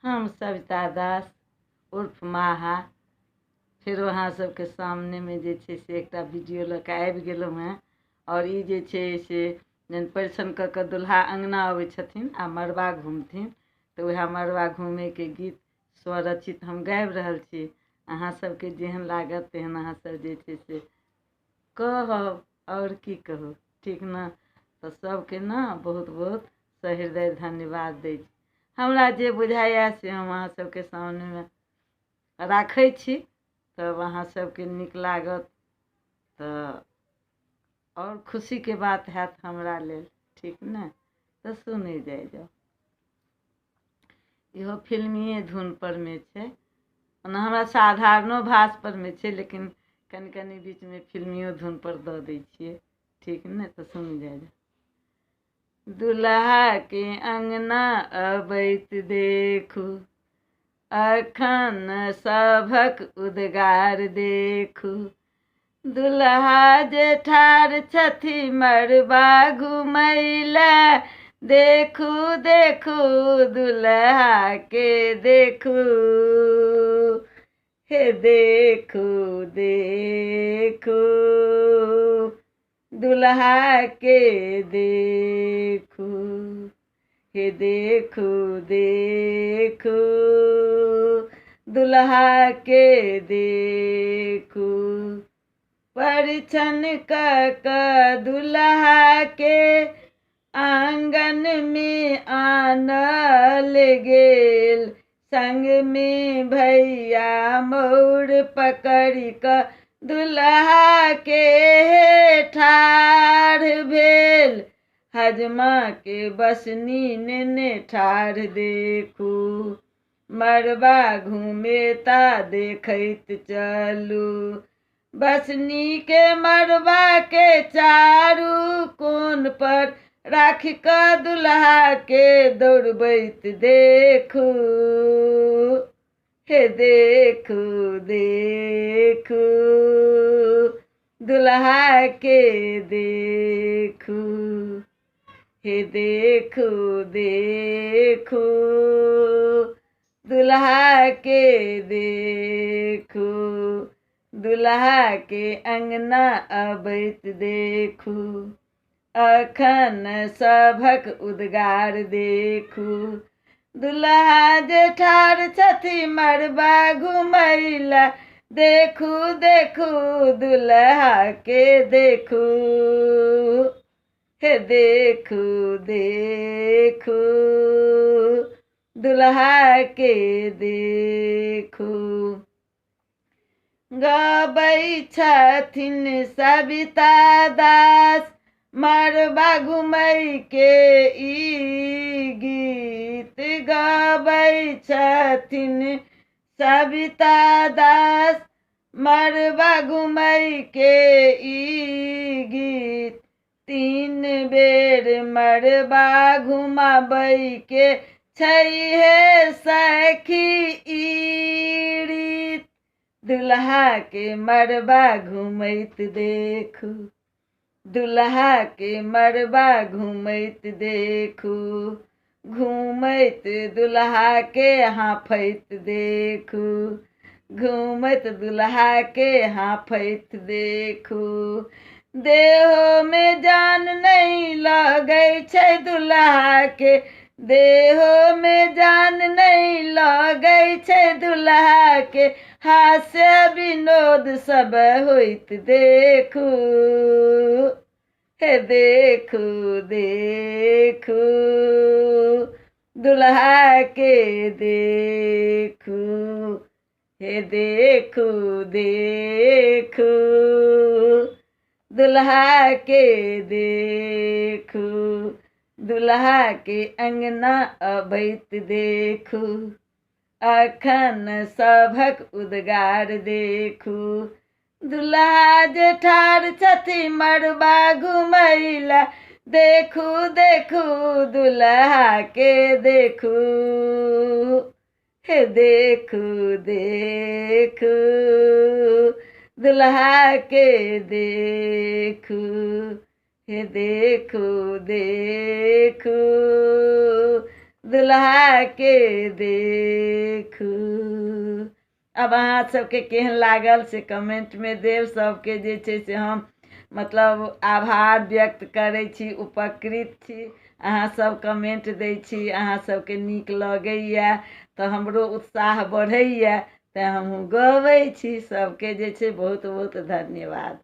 हम सविता दास उर्फ माहा फिर वहाँ सबके सामने में जे छे से एकटा वीडियो लऽ कऽ आबि गेलहुँ हेँ। और ई जे छे से जहन परिछन कऽ कऽ दुल्हा अङ्गना अबै छथिन आ मड़बा घूमथिन तऽ वएह मड़बा घूमैके गीत स्वरचित हम गाबि रहल छी। अहाँ सबके जेहन लागत तेहन अहाँ सब जे छे से कहब और की कहू, ठीक ना। तो सबके ना बहुत बहुत सहृदय धन्यवाद दै छी। हमरा जे बुझाइए से हम अहाँ सबके सामनेमे राखै छी, तब अहाँ सबके नीक लागत तऽ और खुशीके बात हैत हमरा लेल, ठीक ने। तऽ सुनै जाओ। इहो फिल्मिए धुन पर में छे, ओना हमरा साधारणो भाष पर में छे, लेकिन कनि कनि बीच में फिल्मियो धुन पर दऽ दै छियै, ठीक ने। तऽ सुन जाओ। दुल्हा के अंगना अबैत देखू, अखन सभक उद्गार देखू। दुल्हा जे ठाढ़ छथि मड़बा घुमैला, देखू देखू दुल्हा के देखू, हे देखू देखू दुल्हा के देखू, हे देखू देखू दुल्हा के देखू। परिछन कऽ दुल्हा के आंगन में आनल गेल, संग में भैया मोर पकड़ कऽ दुल्हा के ठाढ़ भेल। हजमा के बसनी नेने ठाढ़ देखू, मड़बा घूमेता देखैत चलू। बसनी के मड़बा के चारू कोन पर राख कऽ दुल्हा के दौड़बैत देखू, हे देखू देखू दुल्हा के देखू, हे देखू देखू दुल्हा के देखू। दुल्हा के अंगना अबैत देखू, अखन सभक उद्गार देखू। दुल्हा जे ठाढ़ छथि मड़बा घुमैला, देखू देखू दुल्हा के देखू, हे देखू देखू दुल्हा के देखू। गबै छथिन सविता दास मड़बा घुमै के ई गीत, गबै छथिन सविता दास मड़बा घुमै के ई गीत। 3 बेर मड़बा घुमाबै के छैहे सखी ई रीत। दुल्हा के मड़बा घूमैत देखू, दुल्हा के मड़बा घूमैत देखू। घूमैत दुल्हा के हाँफैत देखू, घूमैत दुल्हा के हाँफैत देखू। देहो में जान नहीं लगै छै दुल्हा के, देहो में जान नहीं लगै छै दुल्हा के। हास्य विनोद सब होइत देखू, हे देखू देखू दुल्हा के देखू, हे देखू देखू दुल्हा के देखू। दुल्हा के अंगना अबैत देखू, अखन सभक उद्गार देखू। दुल्हा जे ठाढ़ छथि मड़बा घुमैला, देखू देखू दुल्हा के देखू, हे देखू देखू दुल्हा के देखू, हे देखू देखू दुल्हा के देखू। अब अहाँ सबके केहन लागल से कमेंट में देव। सबके जे छै से हम मतलब आभार व्यक्त करै छी, उपकृत छी। अहाँ सब कमेंट दै छी, अहाँ सबके नीक लगैए तऽ हमरो उत्साह बढ़ैए, तेँ हमहूँ गबै छी। सबके जे छै बहुत बहुत धन्यवाद।